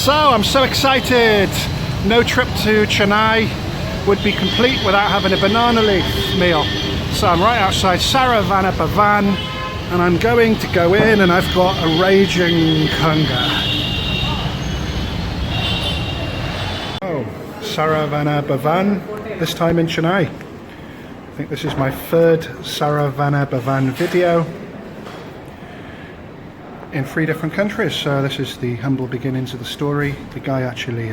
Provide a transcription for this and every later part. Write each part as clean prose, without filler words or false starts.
So I'm so excited. No trip to Chennai would be complete without having a banana leaf meal. So I'm right outside Savarana, Bhavan, and I'm going to go in, and I've got a raging hunger. Oh, Savarana, Bhavan, this time in Chennai. I think this is my third Savarana, Bhavan video in 3 different countries. So this is the humble beginnings of the story. The guy actually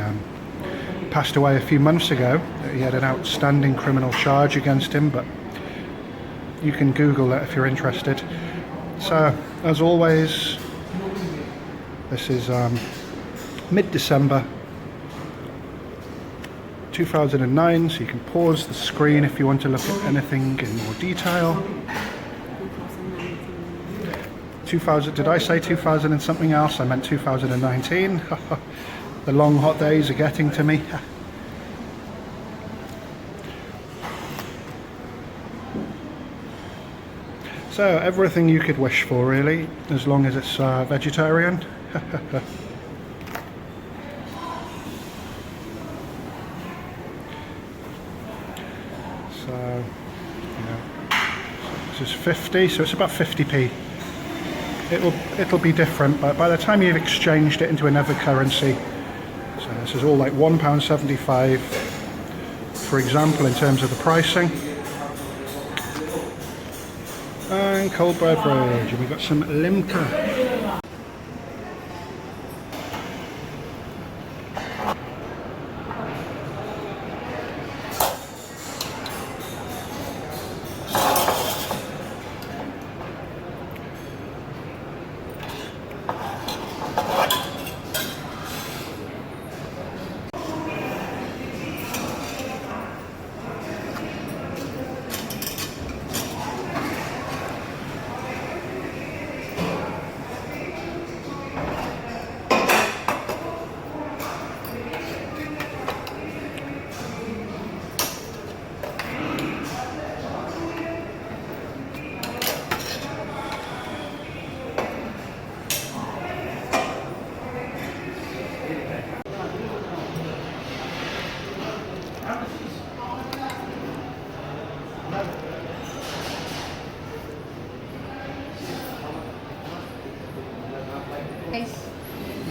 passed away a few months ago. He had an outstanding criminal charge against him, but you can Google that if you're interested. So as always, this is mid-December 2009, so you can pause the screen if you want to look at anything in more detail. 2000, did I say 2000 and something else? I meant 2019. The long hot days are getting to me. So everything you could wish for, really, as long as it's vegetarian. So, this is 50, so it's about 50p. It'll be different, but by the time you've exchanged it into another currency, so this is all like £1.75, for example, in terms of the pricing. And cold beverage, and we've got some limca.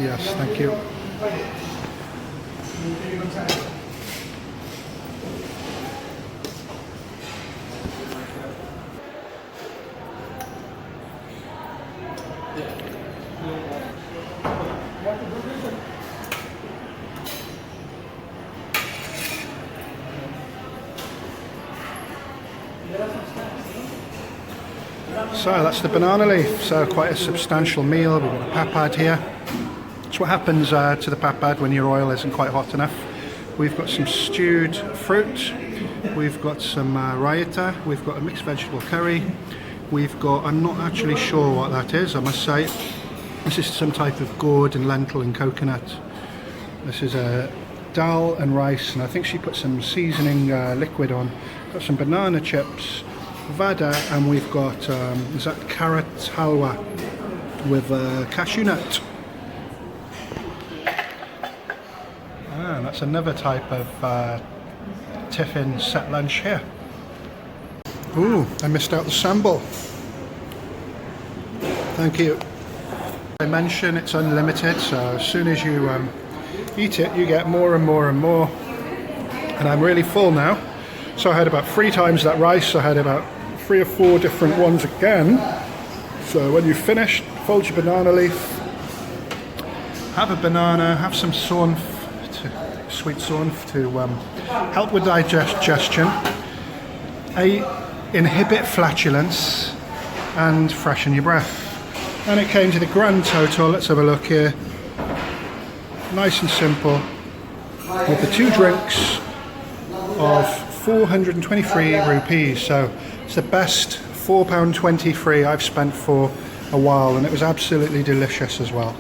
Yes, thank you. So that's the banana leaf, so quite a substantial meal. We've got a papad here. That's what happens to the papad when your oil isn't quite hot enough. We've got some stewed fruit, we've got some raita, we've got a mixed vegetable curry, we've got, I'm not actually sure what that is, I must say. This is some type of gourd and lentil and coconut. This is a dal and rice, and I think she put some seasoning liquid on. Got some banana chips, vada, and we've got, is that carrot halwa with cashew nut. And that's another type of tiffin set lunch here. Ooh, I missed out the sambal. Thank you. I mentioned it's unlimited, so as soon as you eat it, you get more and more and more. And I'm really full now. So I had about 3 times that rice. I had about 3 or 4 different ones again. So when you finish, fold your banana leaf, have a banana, have some sweet saunf to help with digestion, inhibit flatulence, and freshen your breath. And it came to the grand total, let's have a look here, nice and simple, with the 2 drinks of 423 rupees. So it's the best £4.23 I've spent for a while, and it was absolutely delicious as well.